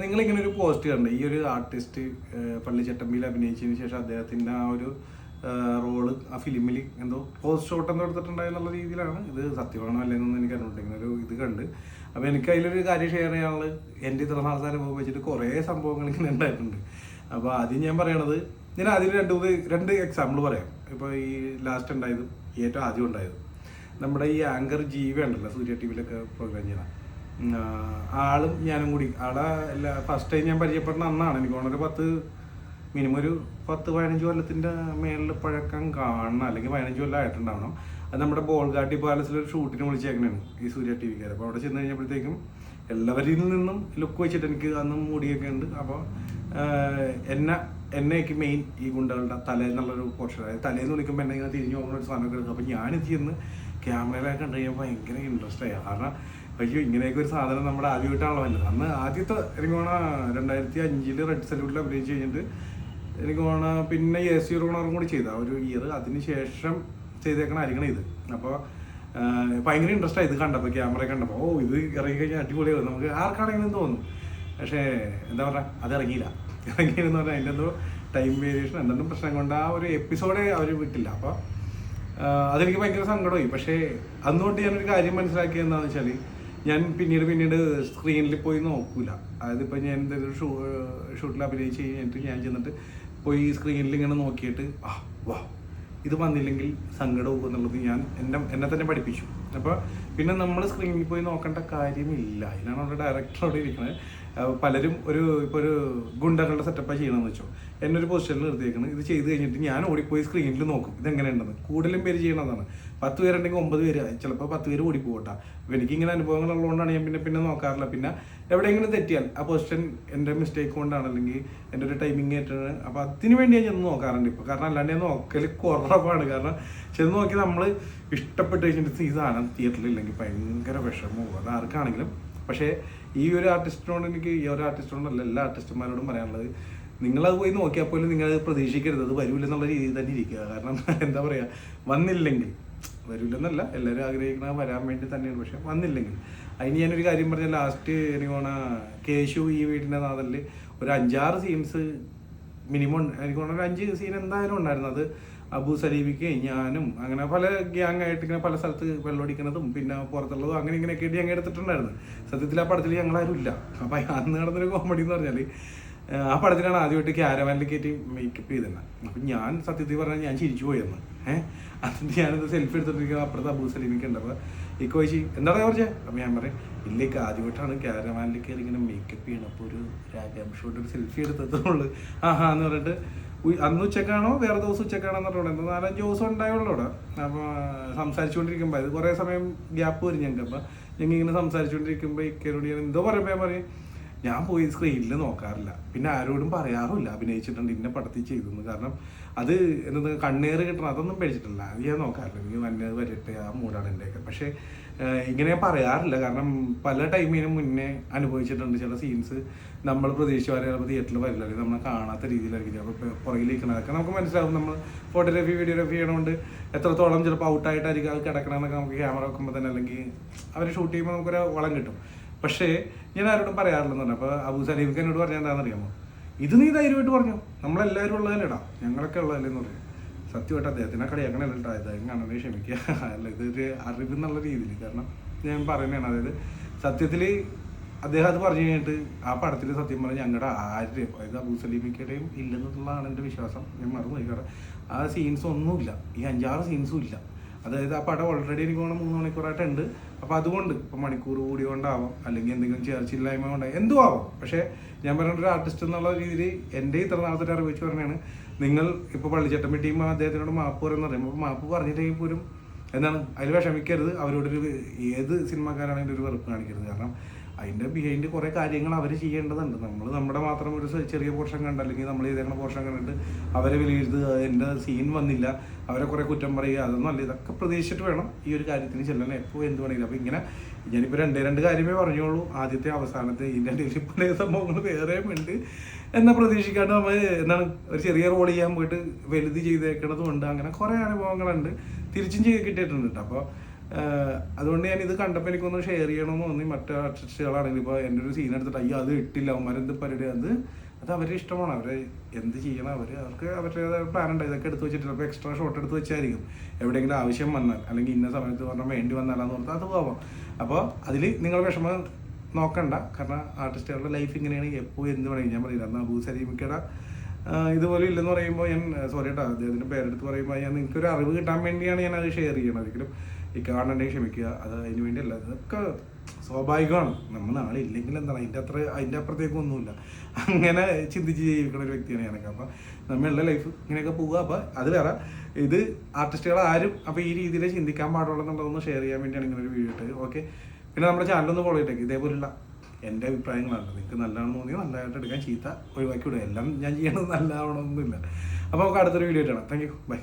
നിങ്ങളിങ്ങനെ ഒരു പോസ്റ്റ് കണ്ട് ഈ ഒരു ആർട്ടിസ്റ്റ് പള്ളിച്ചട്ടമ്പിയിൽ അഭിനയിച്ചതിന് ശേഷം അദ്ദേഹത്തിൻ്റെ ആ ഒരു റോള് ആ ഫിലിമിൽ എന്തോ പോസ്റ്റ് ഷോട്ട് എന്തോ എടുത്തിട്ടുണ്ടായെന്നുള്ള രീതിയിലാണ്. ഇത് സത്യമാണോ അല്ലെന്നൊന്നും എനിക്ക് അറിഞ്ഞിട്ടില്ല. ഒരു ഇത് കണ്ട് അപ്പോൾ എനിക്ക് അതിലൊരു കാര്യം ഷെയർ ചെയ്യാനുള്ളത് എൻ്റെ ഇത്ര നാളത്തെ അനുഭവം വെച്ചിട്ട് കുറേ സംഭവങ്ങൾ ഇങ്ങനെ ഉണ്ടായിട്ടുണ്ട്. അപ്പോൾ ആദ്യം ഞാൻ പറയണത്, ഞാൻ അതിൽ രണ്ട് എക്സാമ്പിൾ പറയാം. ഇപ്പോൾ ഈ ലാസ്റ്റ് ഉണ്ടായത്, ഏറ്റവും ആദ്യം ഉണ്ടായത് നമ്മുടെ ഈ ആങ്കർ ജീവി ഉണ്ടല്ലോ, സൂര്യ ടി വിയിലൊക്കെ പ്രോഗ്രാം ചെയ്യണം, ആളും ഞാനും കൂടി ആളെ ഫസ്റ്റ് ടൈം ഞാൻ പരിചയപ്പെടുന്ന അന്നാണ്. എനിക്ക് തോന്നുന്നൊരു മിനിമം ഒരു 10-15 കൊല്ലത്തിൻ്റെ മേളിൽ പഴക്കം കാണണം, അല്ലെങ്കിൽ 15 കൊല്ലം ആയിട്ടുണ്ടാവണം. അത് നമ്മുടെ ബോൾഗാട്ടി പാലസിലൊരു ഷൂട്ടിന് വിളിച്ചേക്കണേണ് ഈ സൂര്യ ടി വിക്കാർ. അപ്പോൾ അവിടെ ചെന്ന് കഴിഞ്ഞപ്പോഴത്തേക്കും എല്ലാവരിൽ നിന്നും ലുക്ക് വെച്ചിട്ട് എനിക്ക് അന്ന് മുടിയൊക്കെ ഉണ്ട്. അപ്പോൾ എന്നെയൊക്കെ മെയിൻ ഈ ഗുണ്ടകളുടെ തലേന്നുള്ളൊരു പോർഷൻ, അതായത് തലേന്ന് വിളിക്കുമ്പോൾ എന്നെ ഇങ്ങനെ തിരിഞ്ഞു പോകുന്ന ഒരു സാധനമൊക്കെ എടുക്കും. അപ്പോൾ ഞാനിത് ചെന്ന് ക്യാമറയിലൊക്കെ കണ്ടു കഴിഞ്ഞാൽ ഭയങ്കര ഇൻട്രസ്റ്റ് ആയി. കാരണം അയ്യോ ഇങ്ങനെയൊക്കെ ഒരു സാധനം നമ്മുടെ ആദ്യമായിട്ടാണല്ലോ വന്നത്. അന്ന് ആദ്യത്തെ എനിക്ക് തോന്നുന്ന 2005 റെഡ് സല്യൂട്ടിൽ അഭിനയിച്ച് കഴിഞ്ഞിട്ട് എനിക്ക് തോന്നുന്ന പിന്നെ AC റോണറും കൂടി ചെയ്ത ഒരു ഇയർ, അതിന് ശേഷം ചെയ്തേക്കണായിരിക്കണം ഇത്. അപ്പോൾ ഭയങ്കര ഇൻട്രസ്റ്റ് ആയി ഇത് കണ്ടപ്പോൾ, ക്യാമറ കണ്ടപ്പോൾ. ഇത് ഇറങ്ങി കഴിഞ്ഞാൽ അടിപൊളിയാവും, നമുക്ക് ആർക്കാണെങ്കിലും തോന്നും. പക്ഷേ എന്താ പറയുക, അത് ഇറങ്ങിയെന്ന് പറഞ്ഞാൽ അതിൻ്റെ എന്തോ ടൈം വേരിയേഷൻ എന്തെങ്കിലും പ്രശ്നം കൊണ്ട് ആ ഒരു എപ്പിസോഡേ അവർ വിട്ടില്ല. അപ്പോൾ അതെനിക്ക് ഭയങ്കര സങ്കടമായി. പക്ഷേ അന്നുകൊണ്ട് ഞാനൊരു കാര്യം മനസ്സിലാക്കിയത് എന്താണെന്ന് വെച്ചാൽ, ഞാൻ പിന്നീട് സ്ക്രീനിൽ പോയി നോക്കൂല. അതായത് ഇപ്പോൾ ഞാൻ എന്തെങ്കിലും ഷൂട്ടിൽ അഭിനയിച്ച് കഴിഞ്ഞിട്ട് ഞാൻ ചെന്നിട്ട് പോയി സ്ക്രീനിൽ ഇങ്ങനെ നോക്കിയിട്ട് വാ ഇത് വന്നില്ലെങ്കിൽ സങ്കടവും എന്നുള്ളത് ഞാൻ എന്നെ തന്നെ പഠിപ്പിച്ചു. അപ്പോൾ പിന്നെ നമ്മൾ സ്ക്രീനിൽ പോയി നോക്കേണ്ട കാര്യമില്ല. ഇതിനാണ് അവിടെ ഡയറക്ടറോടെ ഇരിക്കുന്നത്. പലരും ഇപ്പോൾ ഒരു ഗുണ്ടകളുടെ സെറ്റപ്പാണ് ചെയ്യണമെന്ന് വെച്ചോ, എന്നൊരു പൊസിഷനിൽ നിർത്തിയേക്കുന്നത്. ഇത് ചെയ്ത് കഴിഞ്ഞിട്ട് ഞാൻ ഓടിപ്പോയി സ്ക്രീനിൽ നോക്കും ഇതെങ്ങനെയുണ്ടെന്ന്. കൂടുതലും പേര് ചെയ്യണതാണ്. 10 പേരുണ്ടെങ്കിൽ 9 പേര്, ചിലപ്പോൾ 10 പേര് ഓടിപ്പോകട്ടെ. അപ്പോൾ എനിക്കിങ്ങനെ അനുഭവങ്ങൾ ഉള്ളതുകൊണ്ടാണ് ഞാൻ പിന്നെ നോക്കാറില്ല. പിന്നെ എവിടെയെങ്കിലും തെറ്റിയാൽ ആ പൊസിഷൻ എൻ്റെ മിസ്റ്റേക്ക് കൊണ്ടാണ്, അല്ലെങ്കിൽ എൻ്റെ ഒരു ടൈമിങ് ആയിട്ടാണ്. അപ്പോൾ അതിന് വേണ്ടി ഞാൻ ചെന്ന് നോക്കാറുണ്ട് ഇപ്പോൾ. കാരണം അല്ലാണ്ട് ഞാൻ നോക്കൽ കുറവാണ്. കാരണം ചെന്ന് നോക്കി നമ്മൾ ഇഷ്ടപ്പെട്ട് കഴിഞ്ഞിട്ട് ഈ സാധനം തിയേറ്ററിൽ ഇല്ലെങ്കിൽ ഭയങ്കര വിഷമവും അത് ആർക്കാണെങ്കിലും. പക്ഷേ ഈ ഒരു ആർട്ടിസ്റ്റിനോട് എനിക്ക്, ഈ ഒരു ആർട്ടിസ്റ്റിനോടല്ല എല്ലാ ആർട്ടിസ്റ്റുമാരോടും പറയാനുള്ളത്, നിങ്ങളത് പോയി നോക്കിയാൽ പോലും നിങ്ങളത് പ്രതീക്ഷിക്കരുത് അത് വരില്ലെന്നുള്ള രീതിയിൽ തന്നെ ഇരിക്കുക. കാരണം എന്താ പറയുക, വന്നില്ലെങ്കിൽ വരില്ലെന്നല്ല, എല്ലാവരും ആഗ്രഹിക്കുന്നത് വരാൻ വേണ്ടി തന്നെയാണ്. പക്ഷെ വന്നില്ലെങ്കിൽ അതിന് ഞാനൊരു കാര്യം പറഞ്ഞാൽ, ലാസ്റ്റ് എനിക്ക് തോന്നുന്ന കേശു ഈ വീടിൻ്റെ നാതലിൽ ഒരു 5-6 സീൻസ് മിനിമം, എനിക്ക് തോന്നുന്ന ഒരു 5 സീൻ എന്തായാലും ഉണ്ടായിരുന്നു. അത് അബു സലീമിക്ക് ഞാനും അങ്ങനെ പല ഗ്യാങ് ആയിട്ട് ഇങ്ങനെ പല സ്ഥലത്ത് വെള്ളമടിക്കുന്നതും പിന്നെ പുറത്തുള്ളതും അങ്ങനെ ഇങ്ങനെയൊക്കെ ആയിട്ട് ഞങ്ങൾ എടുത്തിട്ടുണ്ടായിരുന്നു. സത്യത്തിൽ ആ പടത്തിൽ ഞങ്ങളാരും ഇല്ല. അപ്പം അന്ന് നടന്നൊരു കോമഡി എന്ന് പറഞ്ഞാൽ, ആ പടത്തിലാണ് ആദ്യമായിട്ട് ക്യാരവാനിൽ കയറ്റി മേക്കപ്പ് ചെയ്തിരുന്നത്. അപ്പം ഞാൻ സത്യത്തിൽ പറഞ്ഞാൽ ഞാൻ ചിരിച്ചു പോയെന്ന്. അതിന് ഞാനത് സെൽഫി എടുത്തിട്ടിരിക്കുക. അപ്പുറത്ത് അബു സലീമിക്ക് ഉണ്ട്. അപ്പോൾ ഈ കോച്ചി എന്താണ് കുറച്ചേ? അപ്പം ഞാൻ പറയും ഇല്ലേക്ക് ആദ്യമായിട്ടാണ് ക്യാരവാനിൽ കയറി ഇങ്ങനെ മേക്കപ്പ് ചെയ്യണം. അപ്പോൾ ഒരു രാഗം ഷോട്ട് ഒരു സെൽഫി എടുത്തതുള്ളൂ എന്ന് പറഞ്ഞിട്ട്, അന്ന് ഉച്ചക്കാണോ വേറെ ദിവസം ഉച്ചക്കാണോ എന്ന് പറഞ്ഞോളൂ, എന്താ 4-5 ദിവസം ഉണ്ടായുള്ളൂ അവിടെ. അപ്പോൾ സംസാരിച്ചുകൊണ്ടിരിക്കുമ്പോൾ അത് കുറേ സമയം ഗ്യാപ്പ് വരും ഞങ്ങൾക്ക്. അപ്പോൾ ഞങ്ങൾ ഇങ്ങനെ സംസാരിച്ചുകൊണ്ടിരിക്കുമ്പോൾ ഇക്കരോട് ഞാൻ എന്തോ പറയുമ്പോൾ ഞാൻ പറയും ഞാൻ പോയി സ്ക്രീനിൽ നോക്കാറില്ല, പിന്നെ ആരോടും പറയാറുമില്ല അഭിനയിച്ചിട്ടുണ്ട് ഇന്ന പടത്തിൽ ചെയ്തെന്ന്. കാരണം അത് എന്നത് കണ്ണേറ് കിട്ടണം അതൊന്നും പേടിച്ചിട്ടില്ല, അത് ഞാൻ നോക്കാറില്ല. എനിക്ക് വന്നത് വരട്ടെ ആ മൂടാണ് എൻ്റെയൊക്കെ. പക്ഷേ ഇങ്ങനെ പറയാറില്ല. കാരണം പല ടൈമിനും മുന്നേ അനുഭവിച്ചിട്ടുണ്ട്. ചില സീൻസ് നമ്മൾ പ്രതീക്ഷിച്ച് വരെ തിയേറ്ററിൽ വരില്ല, അല്ലെങ്കിൽ നമ്മൾ കാണാത്ത രീതിയിലായിരിക്കും അപ്പോൾ പുറകിലിരിക്കണം. അതൊക്കെ നമുക്ക് മനസ്സിലാവും. നമ്മൾ ഫോട്ടോഗ്രാഫി വീഡിയോഗ്രാഫി ചെയ്യണോണ്ട് എത്രത്തോളം ചിലപ്പോൾ ഔട്ടായിട്ടായിരിക്കും അത് കിടക്കണമെന്നൊക്കെ നമുക്ക് ക്യാമറ വെക്കുമ്പോൾ തന്നെ, അല്ലെങ്കിൽ അവർ ഷൂട്ട് ചെയ്യുമ്പോൾ നമുക്കൊരു വളം കിട്ടും. പക്ഷേ ഞാൻ ആരോടും പറയാറില്ലെന്ന് പറഞ്ഞു. അപ്പോൾ അബു സലീമിക്ക് എന്നോട് പറഞ്ഞാൽ എന്താണെന്നറിയാമോ, ഇത് നീ ധൈര്യമായിട്ട് പറഞ്ഞു, നമ്മളെല്ലാവരും ഉള്ളതല്ലേടാ, ഞങ്ങളൊക്കെ ഉള്ളതല്ലേന്ന് പറയും. സത്യമായിട്ട് അദ്ദേഹത്തിനെ കളിയാക്കണല്ലോ, ഇതായി ക്ഷമിക്കുക, അല്ല ഇതൊരു അറിവ് എന്നുള്ള രീതിയിൽ. കാരണം ഞാൻ പറയുന്നതാണ്, അതായത് സത്യത്തിൽ അദ്ദേഹം അത് പറഞ്ഞു കഴിഞ്ഞിട്ട് ആ പടത്തിൽ സത്യം പറഞ്ഞാൽ ഞങ്ങളുടെ ആരുടെയും, അതായത് അബു സലീമിക്കയുടെയും ഇല്ലെന്നുള്ളതാണ് എൻ്റെ വിശ്വാസം. ഞാൻ മറന്നു. കാരണം ആ സീൻസ് ഒന്നുമില്ല, ഈ 5-6 സീൻസും ഇല്ല. അതായത് ആ പടം ഓൾറെഡി എനിക്ക് തോന്നുന്നു 3 മണിക്കൂറായിട്ടുണ്ട്. അപ്പോൾ അതുകൊണ്ട് ഇപ്പോൾ മണിക്കൂർ കൂടി കൊണ്ടാവാം, അല്ലെങ്കിൽ എന്തെങ്കിലും ചേർച്ചില്ലായ്മ കൊണ്ടാവും, എന്തും ആവാം. പക്ഷേ ഞാൻ പറയുന്ന ഒരു ആർട്ടിസ്റ്റ് എന്നുള്ള രീതിയിൽ എൻ്റെ ഇത്ര നാളത്തെ അറിവ് വെച്ച് പറഞ്ഞാണ്, നിങ്ങൾ ഇപ്പോൾ പള്ളിച്ചട്ടമ്പി ടീം അദ്ദേഹത്തിനോട് മാപ്പ് പറയുന്നത് പറയുമ്പോൾ മാപ്പ് പറഞ്ഞിട്ടെങ്കിൽ പോലും എന്താണ് അതിൽ വിഷമിക്കരുത്. അവരോടൊരു ഏത് സിനിമാക്കാരാണെങ്കിലും ഒരു വെറുപ്പ് കാണിക്കരുത്. കാരണം അതിൻ്റെ ബിഹൈൻഡ് കുറേ കാര്യങ്ങൾ അവർ ചെയ്യേണ്ടതുണ്ട്. നമ്മൾ നമ്മുടെ മാത്രം ഒരു ചെറിയ പോർഷൻ കണ്ട്, അല്ലെങ്കിൽ നമ്മൾ ചെയ്തേക്കുന്ന പോർഷൻ കണ്ടിട്ട് അവരെ വിലയിരുത്തുക, എൻ്റെ സീൻ വന്നില്ല, അവരെ കുറേ കുറ്റം പറയുക, അതൊന്നും അല്ല. ഇതൊക്കെ പ്രതീക്ഷിച്ചിട്ട് വേണം ഈ ഒരു കാര്യത്തിന് ചെല്ലാൻ, എപ്പോൾ എന്ത് വേണമെങ്കിലും. അപ്പോൾ ഇങ്ങനെ ഞാനിപ്പോൾ 2 കാര്യമേ പറഞ്ഞോളൂ, ആദ്യത്തെ അവസാനത്തെ. ഇതിൻ്റെ ഇടയിൽ പല സംഭവങ്ങൾ വേറെയും ഉണ്ട് എന്നാൽ പ്രതീക്ഷിക്കാണ്ട് നമ്മൾ എന്താണ് ഒരു ചെറിയ റോൾ ചെയ്യാൻ പോയിട്ട് വലുത് ചെയ്തേക്കണതും ഉണ്ട്. അങ്ങനെ കുറേ അനുഭവങ്ങളുണ്ട്, തിരിച്ചും കിട്ടിയിട്ടുണ്ട് കേട്ടോ. അപ്പോൾ അതുകൊണ്ട് ഞാൻ ഇത് കണ്ടപ്പോൾ എനിക്കൊന്ന് ഷെയർ ചെയ്യണമെന്ന് തോന്നി. മറ്റു ആർട്ടിസ്റ്റുകളാണെങ്കിൽ ഇപ്പോൾ എൻ്റെ ഒരു സീൻ എടുത്തിട്ട് അയ്യോ അത് ഇട്ടില്ല അവന്മാരെന്ത് പരിപാടി, അത് അവരുടെ ഇഷ്ടമാണ്. അവർ എന്ത് ചെയ്യണം, അവർക്ക് അവരുടെ പ്ലാൻ ഉണ്ട്. ഇതൊക്കെ എടുത്ത് വെച്ചിട്ട് ചിലപ്പോൾ എക്സ്ട്രാ ഷോട്ട് എടുത്ത് വെച്ചായിരിക്കും എവിടെയെങ്കിലും ആവശ്യം വന്നാൽ, അല്ലെങ്കിൽ ഇന്ന സമയത്ത് പറഞ്ഞാൽ വേണ്ടി വന്നാലാന്ന് പറഞ്ഞാൽ അത് പോവാം. അപ്പോൾ അതിൽ നിങ്ങൾ വിഷമം നോക്കണ്ട. കാരണം ആർട്ടിസ്റ്റുകളുടെ ലൈഫ് ഇങ്ങനെയാണ്, എപ്പോൾ എന്ത് പറയും. ഞാൻ പറയില്ല എന്നാൽ അബൂ സലീമിക്കയുടെ ഇതുപോലെ ഇല്ലെന്ന് പറയുമ്പോൾ ഞാൻ സോറി കേട്ടോ, അദ്ദേഹത്തിൻ്റെ പേരെടുത്ത് പറയുമ്പോൾ ഞാൻ നിങ്ങൾക്കൊരു അറിവ് കിട്ടാൻ വേണ്ടിയാണ് ഞാൻ അത് ഷെയർ ചെയ്യണം. ഒരിക്കലും ഈ കാണണ്ടെങ്കിൽ ക്ഷമിക്കുക, അത് അതിന് വേണ്ടിയല്ല. ഇതൊക്കെ സ്വാഭാവികമാണ്. നമ്മൾ നാളെ ഇല്ലെങ്കിൽ എന്താണ് അതിൻ്റെ അപ്പുറത്തേക്കൊന്നുമില്ല. അങ്ങനെ ചിന്തിച്ച് ജീവിക്കുന്ന ഒരു വ്യക്തിയാണ് ഞാനൊക്കെ. അപ്പോൾ നമ്മളുടെ ലൈഫ് ഇങ്ങനെയൊക്കെ പോവുക. അപ്പോൾ അത് വേറെ, ഇത് ആർട്ടിസ്റ്റുകൾ ആരും അപ്പോൾ ഈ രീതിയിൽ ചിന്തിക്കാൻ പാടുള്ളൂ എന്നുള്ളതൊന്ന് ഷെയർ ചെയ്യാൻ വേണ്ടിയാണ് ഇങ്ങനെ ഒരു വീഡിയോ ഇട്ടത്. ഓക്കെ, പിന്നെ നമ്മുടെ ചാനലൊന്ന് ഫോളോ ചെയ്തേക്ക്. ഇതേപോലുള്ള എൻ്റെ അഭിപ്രായങ്ങളാണ്. നിങ്ങൾക്ക് നല്ലതാണെന്ന് തോന്നിയാൽ നല്ലതായിട്ട് എടുക്കാൻ, ചീത്ത ഒഴിവാക്കി വിടുക. എല്ലാം ഞാൻ ചെയ്യണത് നല്ലതാവണമെന്നില്ല. അപ്പോൾ നമുക്ക് അടുത്തൊരു വീഡിയോ ഇട്ടാണ്. Thank you, by.